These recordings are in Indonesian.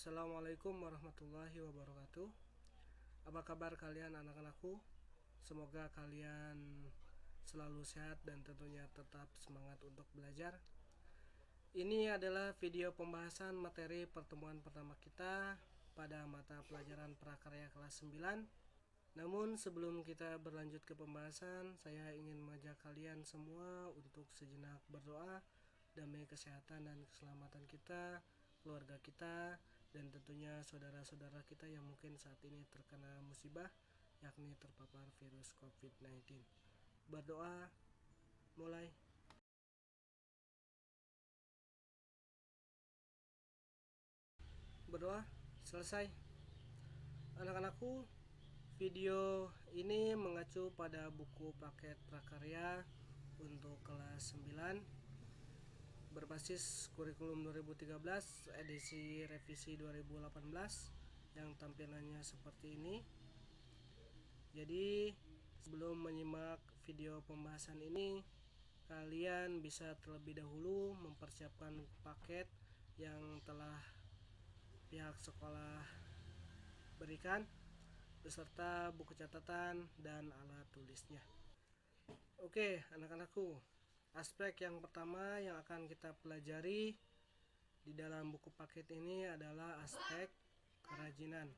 Assalamualaikum warahmatullahi wabarakatuh. Apa kabar kalian anak-anakku? Semoga kalian selalu sehat dan tentunya tetap semangat untuk belajar. Ini adalah video pembahasan materi pertemuan pertama kita pada mata pelajaran prakarya kelas 9. Namun sebelum kita berlanjut ke pembahasan, saya ingin mengajak kalian semua untuk sejenak berdoa demi kesehatan dan keselamatan kita, keluarga kita, dan tentunya saudara-saudara kita yang mungkin saat ini terkena musibah, yakni terpapar virus COVID-19. Berdoa, mulai. Berdoa, selesai. Anak-anakku, video ini mengacu pada buku paket prakarya untuk kelas 9 berbasis kurikulum 2013 edisi revisi 2018 yang tampilannya seperti ini. Jadi sebelum menyimak video pembahasan ini, kalian bisa terlebih dahulu mempersiapkan paket yang telah pihak sekolah berikan beserta buku catatan dan alat tulisnya. Oke, anak-anakku, aspek yang pertama yang akan kita pelajari di dalam buku paket ini adalah aspek kerajinan,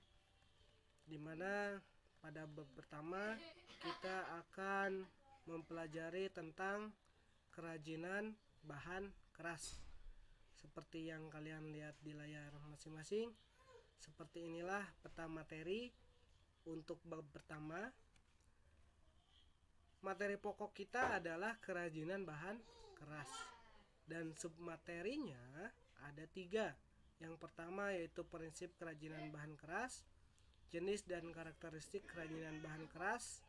dimana pada bab pertama kita akan mempelajari tentang kerajinan bahan keras. Seperti yang kalian lihat di layar masing-masing, seperti inilah peta materi untuk bab pertama. Materi pokok kita adalah kerajinan bahan keras, dan submaterinya ada 3. Yang pertama yaitu prinsip kerajinan bahan keras, jenis dan karakteristik kerajinan bahan keras,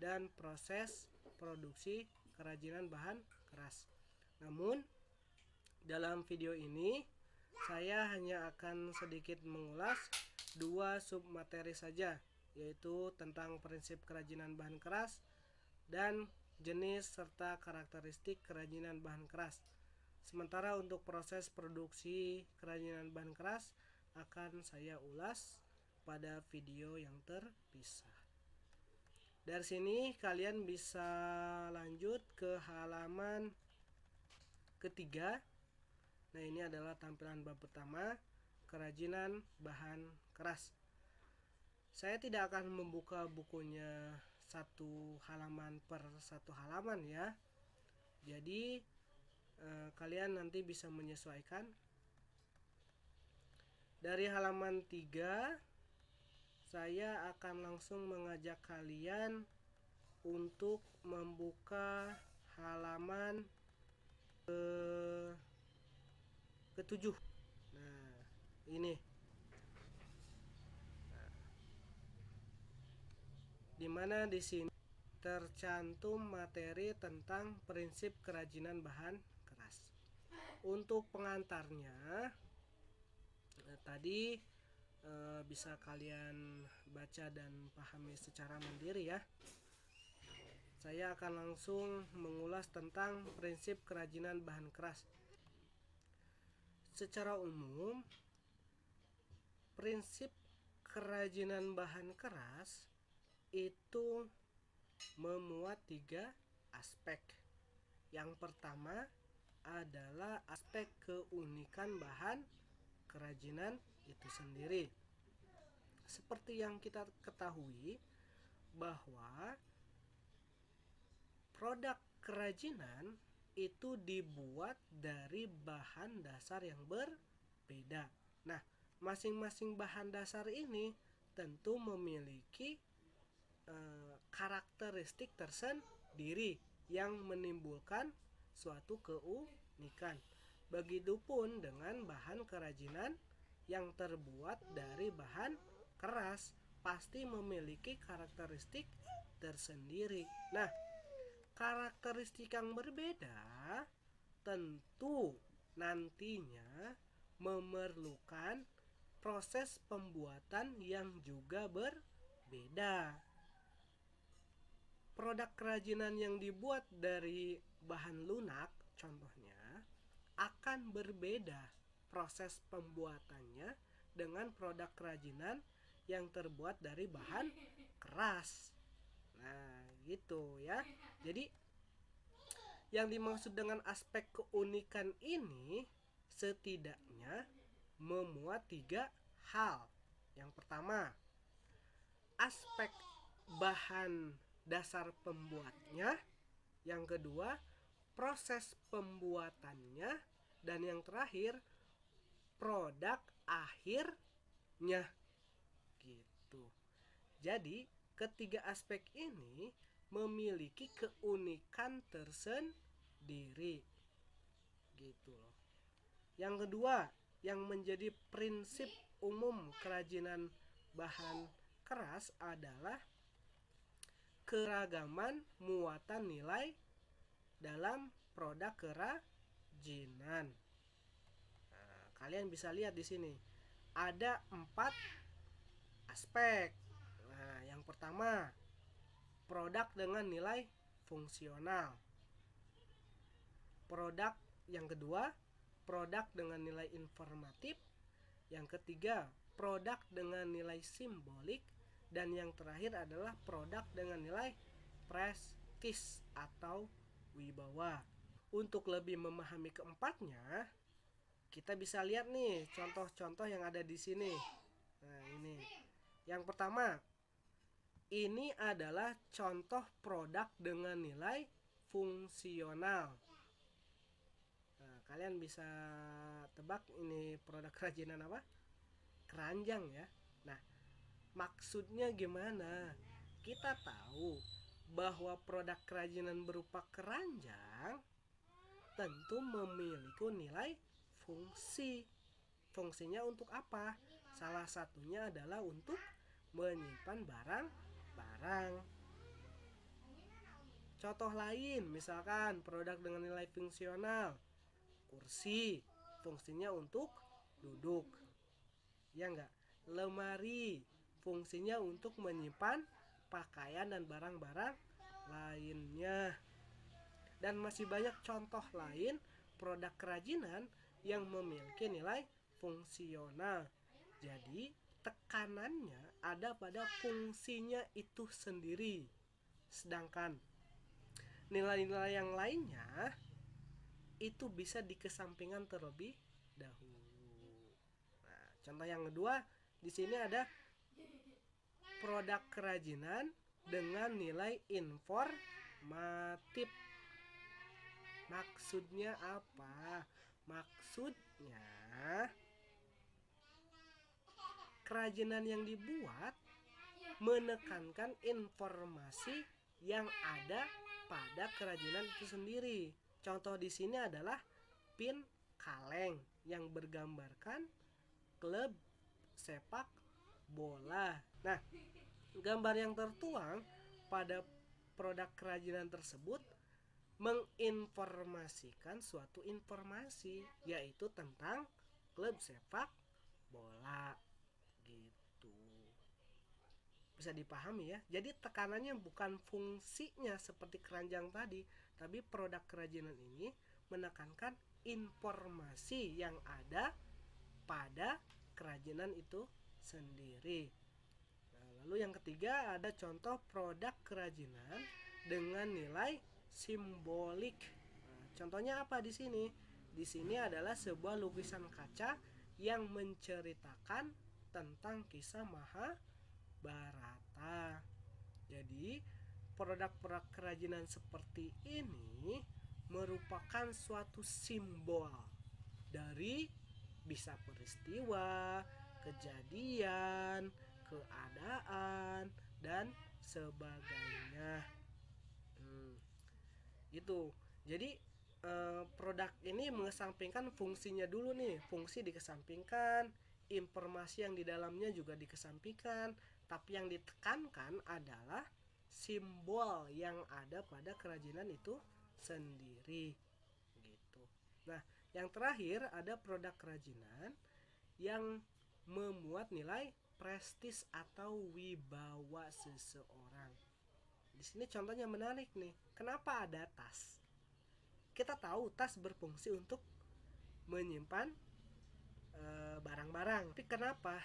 dan proses produksi kerajinan bahan keras. Namun dalam video ini saya hanya akan sedikit mengulas 2 submateri saja, yaitu tentang prinsip kerajinan bahan keras dan jenis serta karakteristik kerajinan bahan keras. Sementara untuk proses produksi kerajinan bahan keras akan saya ulas pada video yang terpisah. Dari sini kalian bisa lanjut ke halaman ketiga. Nah, ini adalah tampilan bab pertama, kerajinan bahan keras. Saya tidak akan membuka bukunya satu halaman per satu halaman ya. Jadi kalian nanti bisa menyesuaikan. Dari halaman 3 saya akan langsung mengajak kalian untuk membuka halaman ke-7. Nah, ini. Dimana di sini tercantum materi tentang prinsip kerajinan bahan keras. Untuk pengantarnya tadi bisa kalian baca dan pahami secara mandiri ya. Saya akan langsung mengulas tentang prinsip kerajinan bahan keras. Secara umum, prinsip kerajinan bahan keras itu memuat 3 aspek. Yang pertama adalah aspek keunikan bahan kerajinan itu sendiri. Seperti yang kita ketahui bahwa produk kerajinan itu dibuat dari bahan dasar yang berbeda. Nah, masing-masing bahan dasar ini tentu memiliki karakteristik tersendiri yang menimbulkan suatu keunikan. Begitupun dengan bahan kerajinan yang terbuat dari bahan keras pasti memiliki karakteristik tersendiri. Nah, karakteristik yang berbeda tentu nantinya memerlukan proses pembuatan yang juga berbeda. Produk kerajinan yang dibuat dari bahan lunak contohnya akan berbeda proses pembuatannya dengan produk kerajinan yang terbuat dari bahan keras. Nah, gitu ya. Jadi yang dimaksud dengan aspek keunikan ini setidaknya memuat 3 hal. Yang pertama, aspek bahan dasar pembuatnya. Yang kedua, proses pembuatannya. Dan yang terakhir, produk akhirnya. Gitu. Jadi, ketiga aspek ini memiliki keunikan tersendiri. Gitu loh. Yang kedua, yang menjadi prinsip umum kerajinan bahan keras adalah keragaman muatan nilai dalam produk kerajinan. Nah, kalian bisa lihat di sini ada 4 aspek. Nah, yang pertama, produk dengan nilai fungsional. Produk yang kedua, produk dengan nilai informatif. Yang ketiga, produk dengan nilai simbolik. Dan yang terakhir adalah produk dengan nilai prestis atau wibawa. Untuk lebih memahami keempatnya, kita bisa lihat nih contoh-contoh yang ada di sini. Nah, ini. Yang pertama, ini adalah contoh produk dengan nilai fungsional. Nah, kalian bisa tebak ini produk kerajinan apa? Keranjang ya. Nah, maksudnya gimana? Kita tahu bahwa produk kerajinan berupa keranjang tentu memiliki nilai fungsi. Fungsinya untuk apa? Salah satunya adalah untuk menyimpan barang-barang. Contoh lain, misalkan produk dengan nilai fungsional, kursi, fungsinya untuk duduk. Ya enggak? Lemari, fungsinya untuk menyimpan pakaian dan barang-barang lainnya. Dan masih banyak contoh lain produk kerajinan yang memiliki nilai fungsional. Jadi tekanannya ada pada fungsinya itu sendiri. Sedangkan nilai-nilai yang lainnya itu bisa dikesampingkan terlebih dahulu. Nah, contoh yang kedua, di sini ada produk kerajinan dengan nilai informatif. Maksudnya apa? Maksudnya kerajinan yang dibuat menekankan informasi yang ada pada kerajinan itu sendiri. Contoh di sini adalah pin kaleng yang bergambarkan klub sepak bola. Nah, gambar yang tertuang pada produk kerajinan tersebut menginformasikan suatu informasi, yaitu tentang klub sepak bola. Gitu. Bisa dipahami ya. Jadi tekanannya bukan fungsinya seperti keranjang tadi, tapi produk kerajinan ini menekankan informasi yang ada pada kerajinan itu sendiri. Nah, lalu yang ketiga ada contoh produk kerajinan dengan nilai simbolik. Nah, contohnya apa di sini? Di sini adalah sebuah lukisan kaca yang menceritakan tentang kisah Mahabharata. Jadi, produk-produk kerajinan seperti ini merupakan suatu simbol dari bisa peristiwa, kejadian, keadaan, dan sebagainya. Gitu. Jadi produk ini mengesampingkan fungsinya dulu nih. Fungsi dikesampingkan, informasi yang di dalamnya juga dikesampingkan, tapi yang ditekankan adalah simbol yang ada pada kerajinan itu sendiri. Gitu. Nah, yang terakhir ada produk kerajinan yang memuat nilai prestis atau wibawa seseorang. Di sini contohnya menarik nih. Kenapa ada tas? Kita tahu tas berfungsi untuk menyimpan barang-barang. Tapi kenapa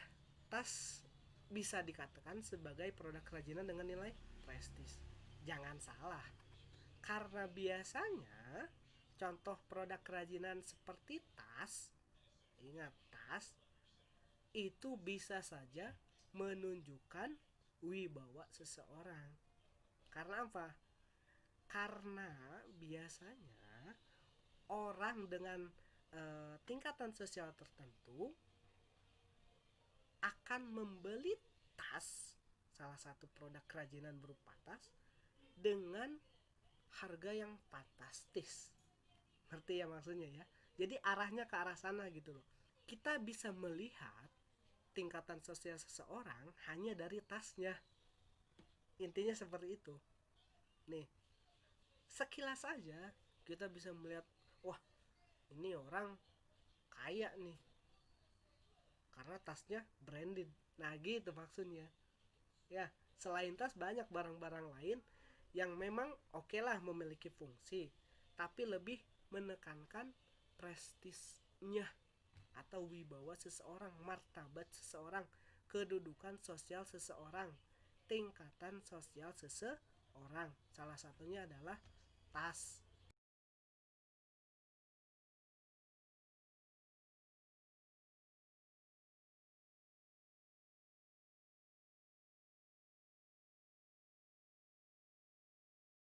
tas bisa dikatakan sebagai produk kerajinan dengan nilai prestis? Jangan salah, karena biasanya contoh produk kerajinan seperti tas, ingat tas itu bisa saja menunjukkan wibawa seseorang. Karena apa? Karena biasanya orang dengan tingkatan sosial tertentu akan membeli tas, salah satu produk kerajinan berupa tas, dengan harga yang fantastis. Ngerti ya maksudnya ya? Jadi arahnya ke arah sana gitu loh. Kita bisa melihat tingkatan sosial seseorang hanya dari tasnya. Intinya seperti itu. Nih, sekilas saja kita bisa melihat, wah, ini orang kaya nih karena tasnya branded. Nah, gitu maksudnya. Ya, selain tas banyak barang-barang lain yang memang oke lah memiliki fungsi, tapi lebih menekankan prestisnya atau wibawa seseorang, martabat seseorang, kedudukan sosial seseorang, tingkatan sosial seseorang. Salah satunya adalah tas.